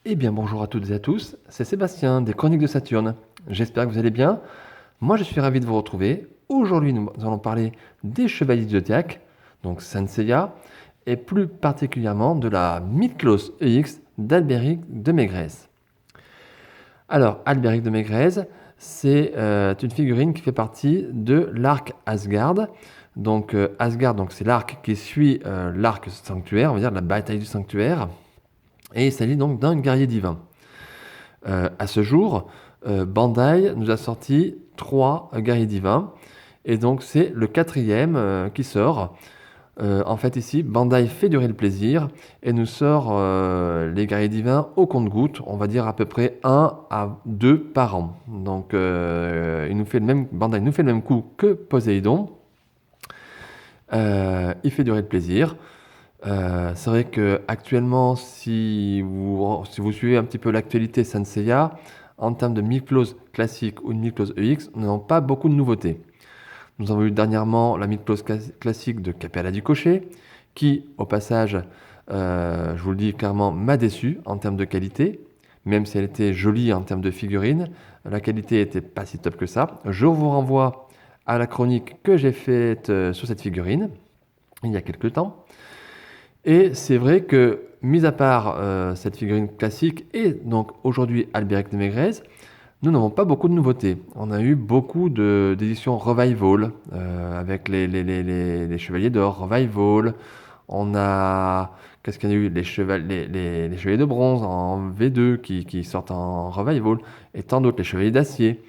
Eh bien bonjour à toutes et à tous, c'est Sébastien des Chroniques de Saturne. J'espère que vous allez bien. Moi je suis ravi de vous retrouver. Aujourd'hui nous allons parler des Chevaliers du Zodiaque, donc Saint Seiya, et plus particulièrement de la Miklos EX d'Albéric de Maigret. Alors Albéric de Maigret, c'est une figurine qui fait partie de l'arc Asgard. Donc Asgard, donc c'est l'arc qui suit l'arc sanctuaire, on va dire la bataille du sanctuaire. Et il s'agit donc d'un guerrier divin. À ce jour, Bandai nous a sorti 3 guerriers divins. Et donc c'est le quatrième qui sort. En fait ici, Bandai fait durer le plaisir et nous sort les guerriers divins au compte-gouttes, on va dire à peu près 1 à 2 par an. Donc Bandai nous fait le même coup que Poséidon. Il fait durer le plaisir. C'est vrai que actuellement, si vous suivez un petit peu l'actualité Saint Seiya, en termes de Miklos classique ou de Miklos EX, nous n'avons pas beaucoup de nouveautés. Nous avons eu dernièrement la Miklos classique de Capella du Cocher, qui, au passage, je vous le dis clairement, m'a déçu en termes de qualité. Même si elle était jolie en termes de figurine, la qualité n'était pas si top que ça. Je vous renvoie à la chronique que j'ai faite sur cette figurine, il y a quelques temps. Et c'est vrai que, mis à part cette figurine classique et donc aujourd'hui Albéric de Maigret, nous n'avons pas beaucoup de nouveautés. On a eu beaucoup d'éditions Revival avec les Chevaliers d'Or, Revival. On a. Qu'est-ce qu'il y a eu les Chevaliers de Bronze en V2 qui sortent en Revival et tant d'autres, les Chevaliers d'Acier.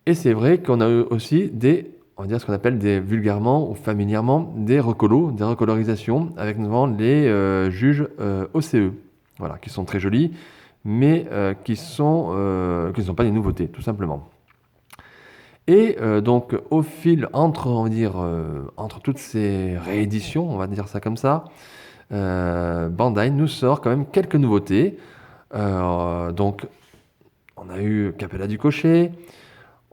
Et c'est vrai qu'on a eu aussi on va dire ce qu'on appelle vulgairement ou familièrement des recolos, des recolorisations, avec notamment les juges OCE, voilà, qui sont très jolis, mais qui ne sont pas des nouveautés, tout simplement. Et donc au fil entre toutes ces rééditions, on va dire ça comme ça, Bandai nous sort quand même quelques nouveautés. Donc on a eu Capella du Cocher.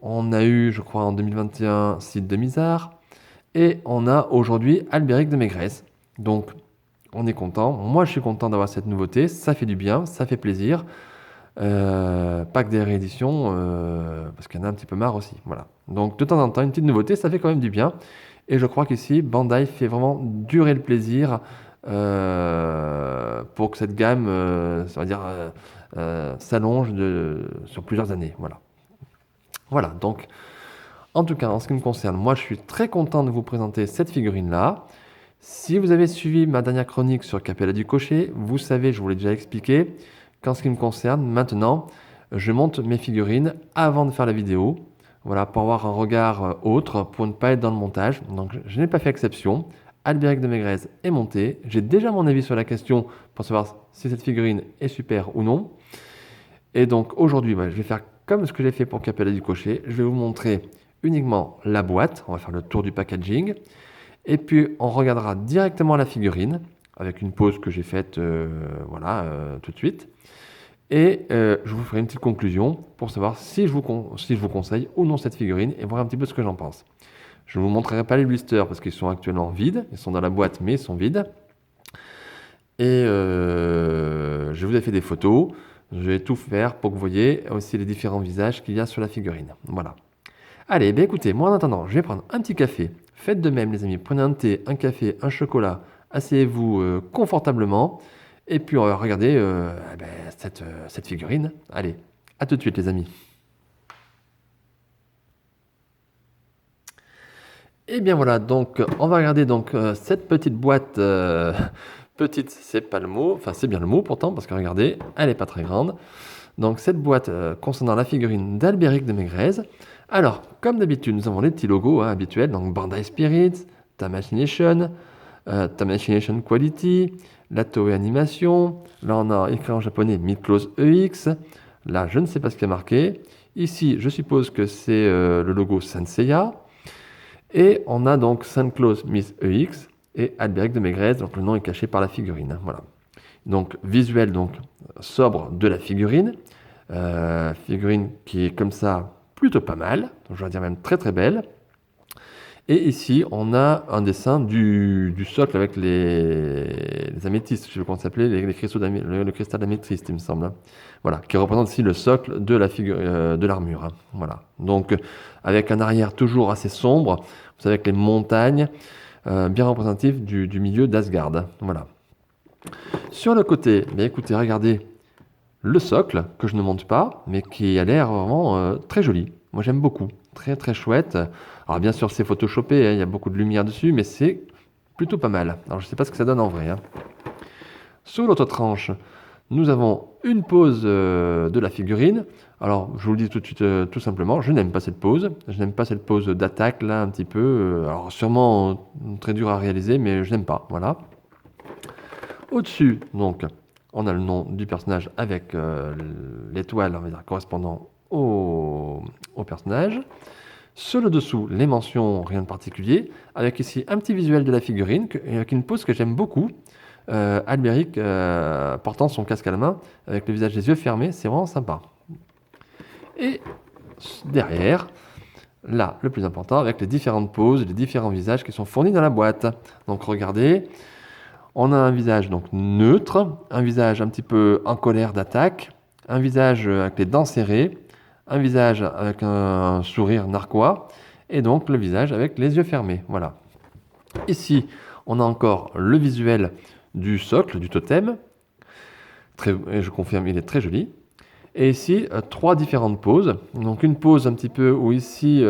On a eu, je crois, en 2021, Cid de Mizar. Et on a aujourd'hui Albéric de Maigret. Donc, on est content. Moi, je suis content d'avoir cette nouveauté. Ça fait du bien, ça fait plaisir. Pas que des rééditions, parce qu'il y en a un petit peu marre aussi. Voilà. Donc, de temps en temps, une petite nouveauté, ça fait quand même du bien. Et je crois qu'ici, Bandai fait vraiment durer le plaisir pour que cette gamme, ça va dire, s'allonge sur plusieurs années. Voilà. Voilà, donc en tout cas en ce qui me concerne, moi je suis très content de vous présenter cette figurine-là. Si vous avez suivi ma dernière chronique sur Capella du Cocher, vous savez, je vous l'ai déjà expliqué, qu'en ce qui me concerne, maintenant, je monte mes figurines avant de faire la vidéo, voilà, pour avoir un regard autre, pour ne pas être dans le montage. Donc je n'ai pas fait exception. Albéric de Maigret est monté. J'ai déjà mon avis sur la question pour savoir si cette figurine est super ou non. Et donc aujourd'hui, je vais faire comme ce que j'ai fait pour Capella du Cocher. Je vais vous montrer uniquement la boîte. On va faire le tour du packaging. Et puis on regardera directement la figurine avec une pause que j'ai faite tout de suite. Et je vous ferai une petite conclusion pour savoir si je vous conseille ou non cette figurine et voir un petit peu ce que j'en pense. Je ne vous montrerai pas les blisters parce qu'ils sont actuellement vides. Ils sont dans la boîte mais ils sont vides. Et je vous ai fait des photos. Je vais tout faire pour que vous voyez aussi les différents visages qu'il y a sur la figurine. Voilà. Allez, écoutez, moi en attendant, je vais prendre un petit café. Faites de même les amis, prenez un thé, un café, un chocolat, asseyez-vous confortablement. Et puis on va regarder cette figurine. Allez, à tout de suite les amis. Et bien voilà, donc on va regarder cette petite boîte. Petite, c'est pas le mot, enfin c'est bien le mot pourtant, parce que regardez, elle n'est pas très grande. Donc cette boîte concernant la figurine d'Albéric de Maigret. Alors, comme d'habitude, nous avons les petits logos habituels, donc Bandai Spirits, Tamachination, Tamachination Quality, la Toei Animation. Là, on a écrit en japonais Miklos EX. Là, je ne sais pas ce qui est marqué. Ici, je suppose que c'est le logo Saint Seiya. Et on a donc Saint Claus Miss EX et Albéric de Maigret, donc le nom est caché par la figurine. Voilà. Donc visuel donc sobre de la figurine. Figurine qui est comme ça plutôt pas mal, donc je vais dire même très très belle. Et ici, on a un dessin du socle avec les améthystes, je sais pas comment ça s'appelait, les cristaux le cristal d'améthyste, il me semble, hein. Voilà, qui représente ici le socle de la figure, de l'armure, hein. Voilà. Donc, avec un arrière toujours assez sombre, vous savez, avec les montagnes, bien représentatif du milieu d'Asgard, hein. Voilà. Sur le côté, bien écoutez, regardez le socle, que je ne monte pas, mais qui a l'air vraiment très joli. Moi, j'aime beaucoup. Très, très chouette. Alors, bien sûr, c'est photoshopé, hein, il y a beaucoup de lumière dessus, mais c'est plutôt pas mal. Alors, je ne sais pas ce que ça donne en vrai, hein. Sur l'autre tranche, nous avons une pose de la figurine. Alors, je vous le dis tout de suite, tout simplement, je n'aime pas cette pose. Je n'aime pas cette pose d'attaque, là, un petit peu. Alors, sûrement très dur à réaliser, mais je n'aime pas. Voilà. Au-dessus, donc, on a le nom du personnage avec l'étoile, on va dire, correspondant au personnage. Sur le dessous, les mentions, rien de particulier, avec ici un petit visuel de la figurine, avec une pose que j'aime beaucoup. Albéric portant son casque à la main, avec le visage des yeux fermés, c'est vraiment sympa. Et derrière, là, le plus important, avec les différentes poses, les différents visages qui sont fournis dans la boîte. Donc regardez, on a un visage donc neutre, un visage un petit peu en colère d'attaque, un visage avec les dents serrées, un visage avec un sourire narquois, et donc le visage avec les yeux fermés. Voilà. Ici, on a encore le visuel du socle, du totem. Et je confirme, il est très joli. Et ici, trois différentes poses. Donc une pose un petit peu où ici,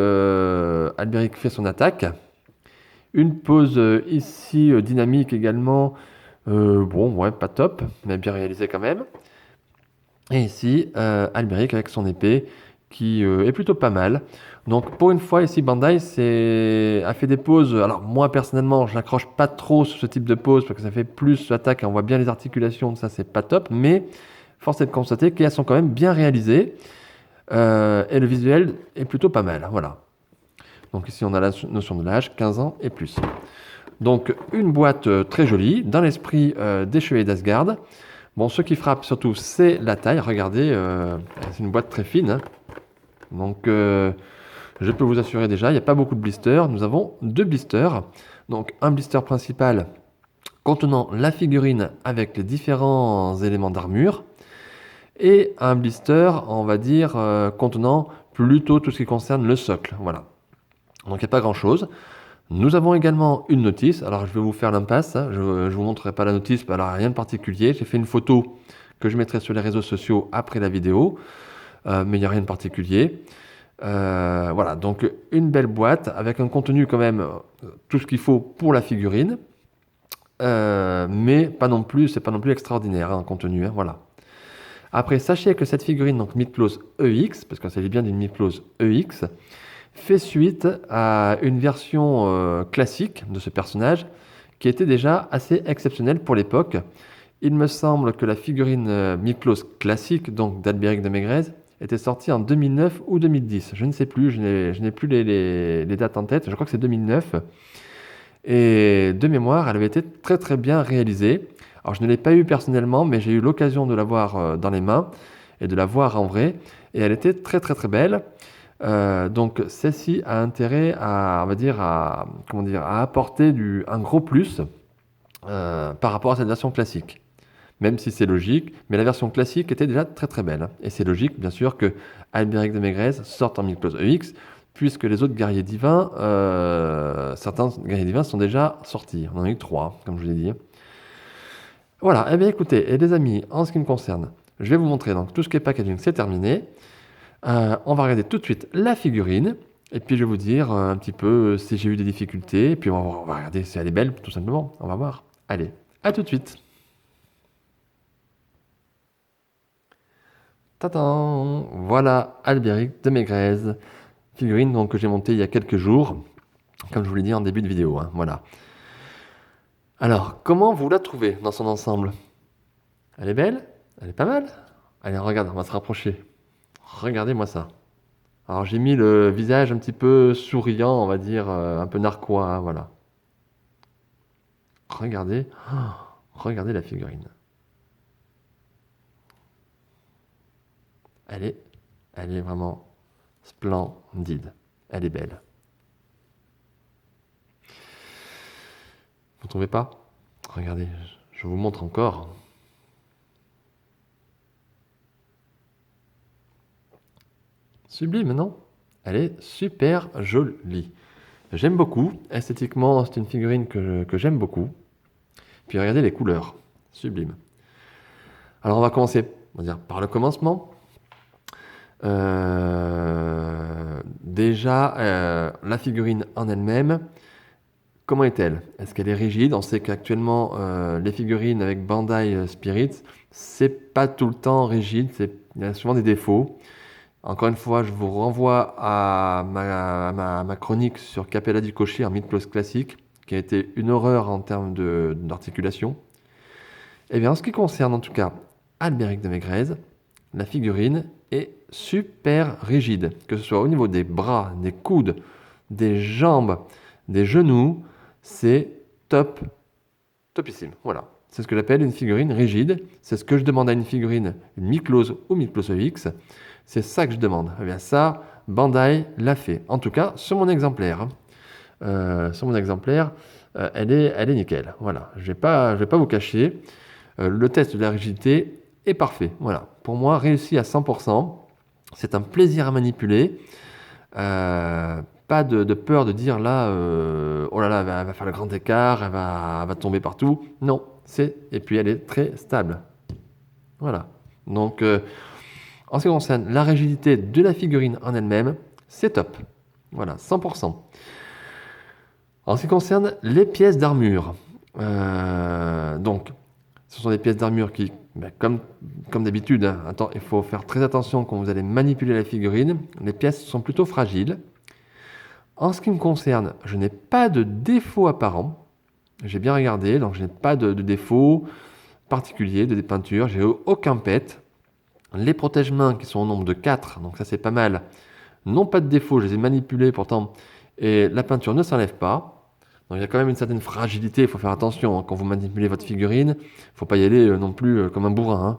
Albéric fait son attaque. Une pose ici dynamique également. Bon, ouais, pas top, mais bien réalisé quand même. Et ici, Albéric avec son épée qui est plutôt pas mal. Donc pour une fois ici Bandai a fait des poses, alors moi personnellement je n'accroche pas trop sur ce type de pose parce que ça fait plus attaque, on voit bien les articulations, ça c'est pas top, mais force est de constater qu'elles sont quand même bien réalisées et le visuel est plutôt pas mal, voilà. Donc ici on a la notion de l'âge, 15 ans et plus. Donc une boîte très jolie, dans l'esprit des Chevaliers d'Asgard. Bon, ce qui frappe surtout, c'est la taille. Regardez, c'est une boîte très fine, hein. Donc, je peux vous assurer déjà, il n'y a pas beaucoup de blisters. Nous avons deux blisters. Donc, un blister principal contenant la figurine avec les différents éléments d'armure. Et un blister, on va dire, contenant plutôt tout ce qui concerne le socle. Voilà. Donc, il n'y a pas grand-chose. Nous avons également une notice. Alors, je vais vous faire l'impasse, hein. Je ne vous montrerai pas la notice, mais alors rien de particulier. J'ai fait une photo que je mettrai sur les réseaux sociaux après la vidéo, mais il n'y a rien de particulier. Voilà, donc une belle boîte avec un contenu quand même, tout ce qu'il faut pour la figurine, mais pas non plus, c'est pas non plus extraordinaire, hein, en contenu, hein, voilà. Après, sachez que cette figurine, donc Mythclose EX, parce qu'il s'agit bien d'une Mythclose EX, fait suite à une version classique de ce personnage qui était déjà assez exceptionnelle pour l'époque. Il me semble que la figurine Mythclose classique, donc d'Albéric de Maigret, était sortie en 2009 ou 2010. Je ne sais plus, je n'ai plus les dates en tête, je crois que c'est 2009. Et de mémoire, elle avait été très très bien réalisée. Alors je ne l'ai pas eu personnellement, mais j'ai eu l'occasion de la voir dans les mains et de la voir en vrai. Et elle était très très très belle. Donc celle-ci a intérêt à, on va dire, comment dire, à apporter un gros plus par rapport à cette version classique. Même si c'est logique, mais la version classique était déjà très très belle. Et c'est logique, bien sûr, que Albéric de Maigret sorte en Mythclose EX, puisque les autres guerriers divins, certains guerriers divins sont déjà sortis. On en a eu 3, comme je vous l'ai dit. Voilà, eh bien écoutez, et les amis, en ce qui me concerne, je vais vous montrer donc tout ce qui est packaging, c'est terminé. On va regarder tout de suite la figurine, et puis je vais vous dire un petit peu si j'ai eu des difficultés, et puis on va regarder si elle est belle, tout simplement. On va voir. Allez, à tout de suite. Tadam! Voilà Albéric de Maigret, figurine donc, que j'ai montée il y a quelques jours, comme je vous l'ai dit en début de vidéo, hein, voilà. Alors, comment vous la trouvez dans son ensemble? Elle est belle? Elle est pas mal? Allez, regarde, on va se rapprocher. Regardez-moi ça. Alors, j'ai mis le visage un petit peu souriant, on va dire, un peu narquois, hein, voilà. Regardez, regardez la figurine. Elle est, elle est vraiment splendide. Elle est belle. Vous trouvez pas? Regardez, je vous montre encore. Sublime, non? Elle est super jolie. J'aime beaucoup. Esthétiquement, c'est une figurine que j'aime beaucoup. Puis regardez les couleurs. Sublime. Alors on va commencer, on va dire, par le commencement. Déjà, la figurine en elle-même, comment est-elle? Est-ce qu'elle est rigide? On sait qu'actuellement, les figurines avec Bandai Spirits, c'est pas tout le temps rigide, il y a souvent des défauts. Encore une fois, je vous renvoie à ma chronique sur Capella di Cocchi, un Mythos classique, qui a été une horreur en termes d'articulation. Eh bien, en ce qui concerne en tout cas Albéric de Maigret, la figurine est super rigide, que ce soit au niveau des bras, des coudes, des jambes, des genoux, c'est top, topissime. Voilà, c'est ce que j'appelle une figurine rigide. C'est ce que je demande à une figurine, une Miklos ou Miklos EX. C'est ça que je demande. Eh bien ça, Bandai l'a fait. En tout cas, sur mon exemplaire. Sur mon exemplaire, elle est nickel. Voilà, je vais pas vous cacher. Le test de la rigidité est parfait. Voilà, pour moi, réussi à 100%. C'est un plaisir à manipuler. Pas de peur de dire là, oh là là, elle va faire le grand écart, elle va tomber partout. Non, et puis elle est très stable. Voilà. Donc, en ce qui concerne la rigidité de la figurine en elle-même, c'est top. Voilà, 100%. En ce qui concerne les pièces d'armure, donc, ce sont des pièces d'armure qui, comme d'habitude, hein, il faut faire très attention quand vous allez manipuler la figurine. Les pièces sont plutôt fragiles. En ce qui me concerne, je n'ai pas de défaut apparent. J'ai bien regardé, donc je n'ai pas de défaut particulier de dépeinture. J'ai aucun pet. Les protège-mains qui sont au nombre de 4, donc ça c'est pas mal, n'ont pas de défaut. Je les ai manipulés pourtant et la peinture ne s'enlève pas. Donc il y a quand même une certaine fragilité, il faut faire attention hein, quand vous manipulez votre figurine. Il ne faut pas y aller non plus comme un bourrin. Hein.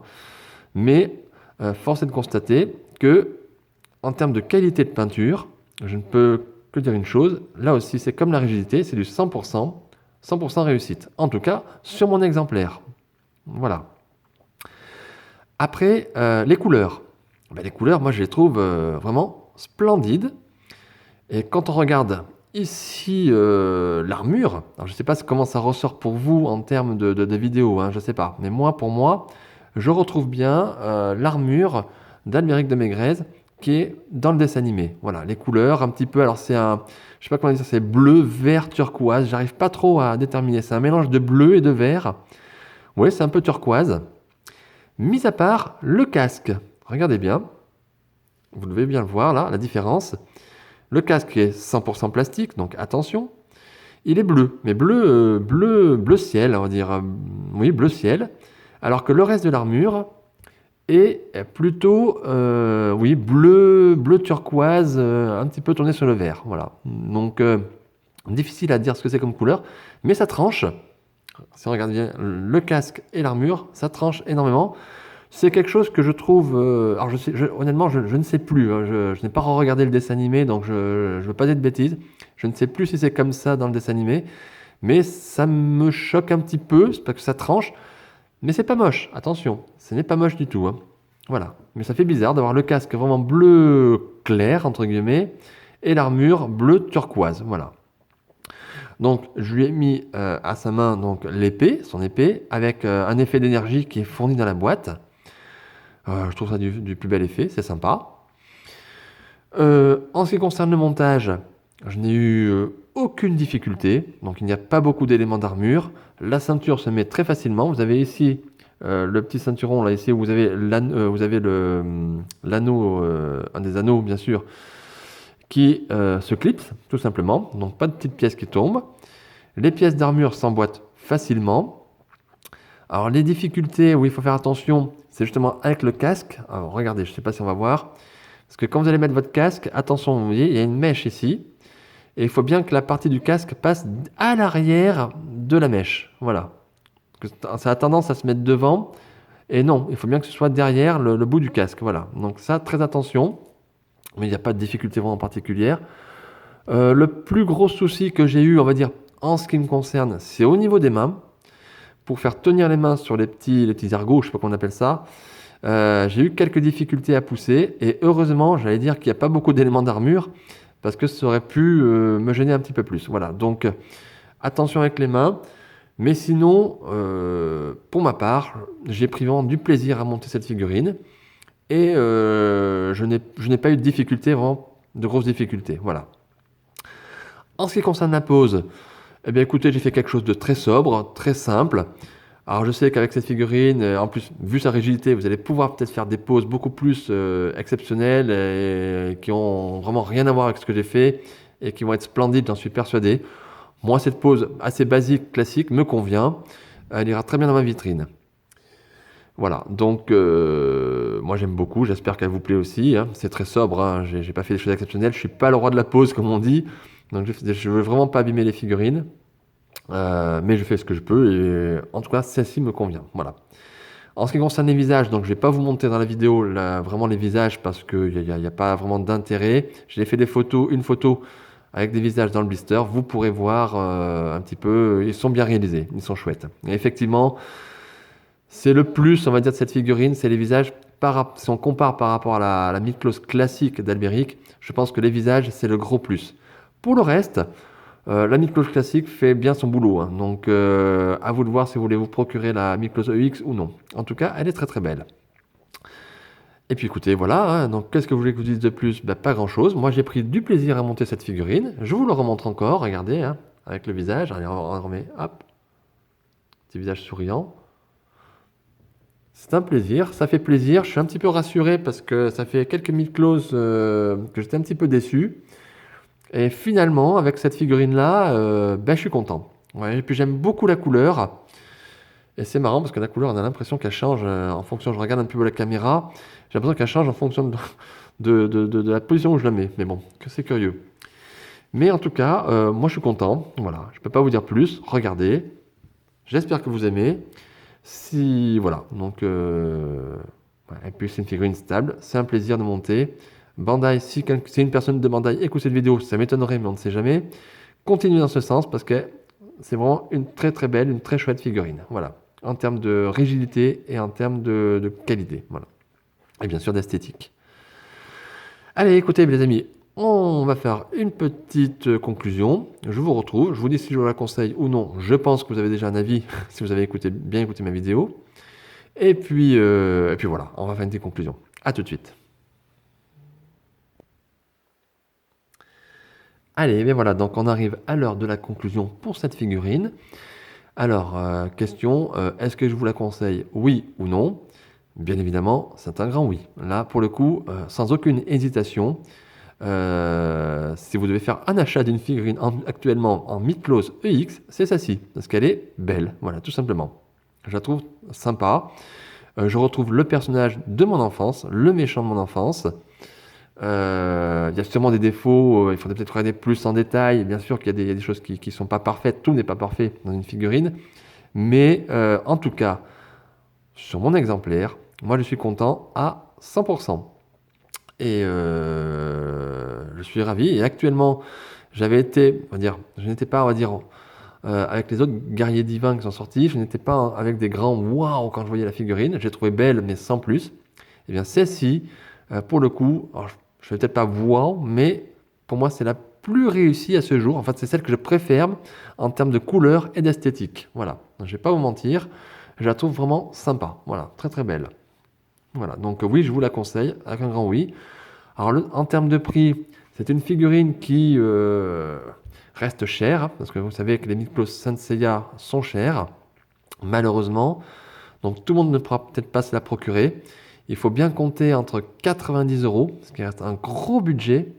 Mais force est de constater que en termes de qualité de peinture, je ne peux que dire une chose, là aussi c'est comme la rigidité, c'est du 100%, 100% réussite. En tout cas, sur mon exemplaire. Voilà. Après, les couleurs. Les couleurs, moi je les trouve vraiment splendides. Et quand on regarde ici l'armure, alors je ne sais pas comment ça ressort pour vous en termes de vidéo, hein, je ne sais pas. Mais moi, pour moi, je retrouve bien l'armure d'Albéric de Maigret qui est dans le dessin animé. Voilà, les couleurs un petit peu, alors c'est un, je sais pas comment dire, c'est bleu, vert, turquoise, j'arrive pas trop à déterminer, c'est un mélange de bleu et de vert. Oui, c'est un peu turquoise. Mis à part le casque, regardez bien, vous devez bien le voir là, la différence. Le casque est 100% plastique, donc attention. Il est bleu, mais bleu ciel, on va dire, oui, bleu ciel. Alors que le reste de l'armure est plutôt, oui, bleu turquoise, un petit peu tourné sur le vert, voilà. Donc, difficile à dire ce que c'est comme couleur, mais ça tranche. Si on regarde bien le casque et l'armure, ça tranche énormément. C'est quelque chose que je trouve. Alors, honnêtement, je ne sais plus. Hein, je n'ai pas regardé le dessin animé, donc je ne veux pas dire de bêtises. Je ne sais plus si c'est comme ça dans le dessin animé, mais ça me choque un petit peu, c'est parce que ça tranche. Mais c'est pas moche, attention, ce n'est pas moche du tout. Hein. Voilà. Mais ça fait bizarre d'avoir le casque vraiment bleu clair, entre guillemets, et l'armure bleu turquoise. Voilà. Donc, je lui ai mis à sa main donc l'épée, son épée, avec un effet d'énergie qui est fourni dans la boîte. Je trouve ça du plus bel effet, c'est sympa. En ce qui concerne le montage, je n'ai eu aucune difficulté. Donc il n'y a pas beaucoup d'éléments d'armure. La ceinture se met très facilement. Vous avez ici le petit ceinturon, là ici où vous avez l'anneau, un des anneaux bien sûr, qui se clipse tout simplement. Donc pas de petites pièces qui tombent. Les pièces d'armure s'emboîtent facilement. Alors les difficultés où il faut faire attention, c'est justement avec le casque. Alors regardez, je ne sais pas si on va voir. Parce que quand vous allez mettre votre casque, attention, vous voyez, il y a une mèche ici. Et il faut bien que la partie du casque passe à l'arrière de la mèche. Voilà. Ça a tendance à se mettre devant. Et non, il faut bien que ce soit derrière le bout du casque. Voilà. Donc ça, très attention. Mais il n'y a pas de difficulté vraiment particulière. Le plus gros souci que j'ai eu, on va dire, En ce qui me concerne, c'est au niveau des mains. Pour faire tenir les mains sur les petits ergots, je sais pas comment on appelle ça, j'ai eu quelques difficultés à pousser. Et heureusement, j'allais dire qu'il n'y a pas beaucoup d'éléments d'armure parce que ça aurait pu me gêner un petit peu plus. Voilà, donc attention avec les mains. Mais sinon, pour ma part, j'ai pris vraiment du plaisir à monter cette figurine. Et je n'ai pas eu de difficultés, vraiment de grosses difficultés. Voilà. En ce qui concerne la pose, eh bien écoutez, j'ai fait quelque chose de très sobre, très simple. Alors je sais qu'avec cette figurine, en plus, vu sa rigidité, vous allez pouvoir peut-être faire des poses beaucoup plus exceptionnelles et qui ont vraiment rien à voir avec ce que j'ai fait et qui vont être splendides, j'en suis persuadé. Moi, cette pose assez basique, classique, me convient. Elle ira très bien dans ma vitrine. Voilà, donc moi j'aime beaucoup, j'espère qu'elle vous plaît aussi, hein. C'est très sobre, hein. J'ai pas fait des choses exceptionnelles, je suis pas le roi de la pose comme on dit, donc je veux vraiment pas abîmer les figurines, mais je fais ce que je peux et en tout cas celle-ci me convient. Voilà. En ce qui concerne les visages, donc je vais pas vous montrer dans la vidéo vraiment les visages parce qu'il n'y a pas vraiment d'intérêt. J'ai fait des photos, une photo avec des visages dans le blister, vous pourrez voir un petit peu, ils sont bien réalisés, ils sont chouettes. Et effectivement, c'est le plus, on va dire, de cette figurine, c'est les visages. Si on compare par rapport à la Mythos classique d'Albéric, je pense que les visages, c'est le gros plus. Pour le reste, la Mythos classique fait bien son boulot, hein. Donc à vous de voir si vous voulez vous procurer la Mythos EX ou non. En tout cas, elle est très très belle. Et puis écoutez, voilà, hein. Donc qu'est-ce que vous voulez que je vous dise de plus? Ben, pas grand-chose. Moi, j'ai pris du plaisir à monter cette figurine. Je vous le remontre encore, regardez, hein, avec le visage. Allez, on remet, hop, petit visage souriant. C'est un plaisir, ça fait plaisir. Je suis un petit peu rassuré parce que ça fait quelques Mythos que j'étais un petit peu déçu. Et finalement, avec cette figurine-là, ben, je suis content. Ouais, et puis j'aime beaucoup la couleur. Et c'est marrant parce que la couleur, on a l'impression qu'elle change en fonction. Je regarde un peu la caméra, j'ai l'impression qu'elle change en fonction de la position où je la mets. Mais bon, que c'est curieux. Mais en tout cas, moi je suis content. Voilà, je peux pas vous dire plus. Regardez. J'espère que vous aimez. Si voilà, donc ouais, et puis c'est une figurine stable, c'est un plaisir de monter. Bandai, si c'est une personne de Bandai écoute cette vidéo, ça m'étonnerait, mais on ne sait jamais. Continuez dans ce sens parce que c'est vraiment une très très belle, une très chouette figurine. Voilà, en termes de rigidité et en termes de qualité. Voilà, et bien sûr d'esthétique. Allez, écoutez, les amis, on va faire une petite conclusion. Je vous retrouve. Je vous dis si je vous la conseille ou non. Je pense que vous avez déjà un avis si vous avez bien écouté ma vidéo. Et puis voilà, on va faire une petite conclusion. À tout de suite. Allez, bien voilà, donc on arrive à l'heure de la conclusion pour cette figurine. Alors, question, est-ce que je vous la conseille, oui ou non? Bien évidemment, c'est un grand oui. Là, pour le coup, sans aucune hésitation. Si vous devez faire un achat d'une figurine actuellement en Mythos EX, c'est celle-ci, parce qu'elle est belle, voilà, tout simplement. Je la trouve sympa. Je retrouve le personnage de mon enfance, le méchant de mon enfance. Il y a sûrement des défauts, il faudrait peut-être regarder plus en détail. Bien sûr qu'il y a des choses qui ne sont pas parfaites, tout n'est pas parfait dans une figurine. Mais en tout cas, sur mon exemplaire, moi je suis content à 100%. Et je suis ravi. Et actuellement, j'avais été, on va dire, je n'étais pas, on va dire, avec les autres guerriers divins qui sont sortis, je n'étais pas avec des grands waouh quand je voyais la figurine. J'ai trouvé belle, mais sans plus. Et bien, celle-ci, pour le coup, alors, je ne vais peut-être pas waouh, mais pour moi, c'est la plus réussie à ce jour. En fait, c'est celle que je préfère en termes de couleur et d'esthétique. Voilà. Donc, je ne vais pas vous mentir. Je la trouve vraiment sympa. Voilà. Très, très belle. Voilà. Donc, oui, je vous la conseille avec un grand oui. Alors, en termes de prix, c'est une figurine qui reste chère, parce que vous savez que les Mythos Saint Seiya sont chers, malheureusement. Donc, tout le monde ne pourra peut-être pas se la procurer. Il faut bien compter entre 90 €, ce qui reste un gros budget.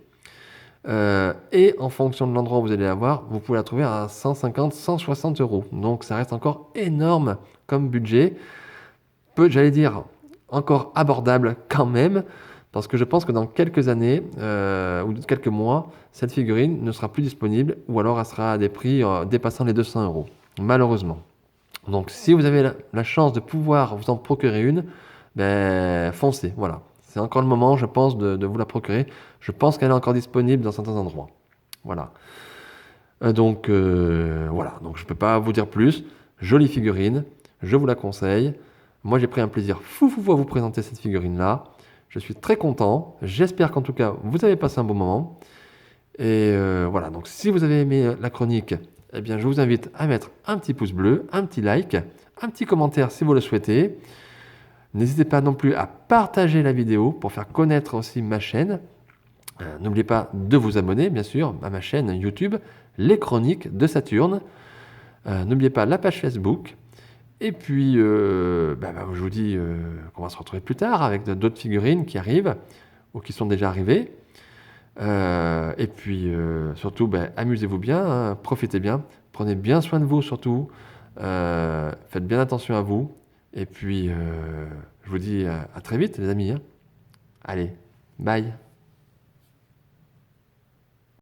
Et en fonction de l'endroit où vous allez la voir, vous pouvez la trouver à 150, 160 €. Donc, ça reste encore énorme comme budget. J'allais dire, encore abordable quand même. Parce que je pense que dans quelques années ou quelques mois, cette figurine ne sera plus disponible ou alors elle sera à des prix dépassant les 200 €, malheureusement. Donc si vous avez la chance de pouvoir vous en procurer une, ben, foncez, voilà. C'est encore le moment, je pense, de vous la procurer. Je pense qu'elle est encore disponible dans certains endroits. Voilà. Voilà, donc je peux pas vous dire plus. Jolie figurine, je vous la conseille. Moi, j'ai pris un plaisir fou à vous présenter cette figurine-là. Je suis très content. J'espère qu'en tout cas, vous avez passé un bon moment. Voilà, donc si vous avez aimé la chronique, eh bien, je vous invite à mettre un petit pouce bleu, un petit like, un petit commentaire si vous le souhaitez. N'hésitez pas non plus à partager la vidéo pour faire connaître aussi ma chaîne. N'oubliez pas de vous abonner, bien sûr, à ma chaîne YouTube, Les Chroniques de Saturne. N'oubliez pas la page Facebook. Et puis, je vous dis qu'on va se retrouver plus tard avec d'autres figurines qui arrivent ou qui sont déjà arrivées. Surtout, amusez-vous bien, hein, profitez bien, prenez bien soin de vous surtout, faites bien attention à vous. Et puis, je vous dis à très vite les amis, hein. Allez, bye.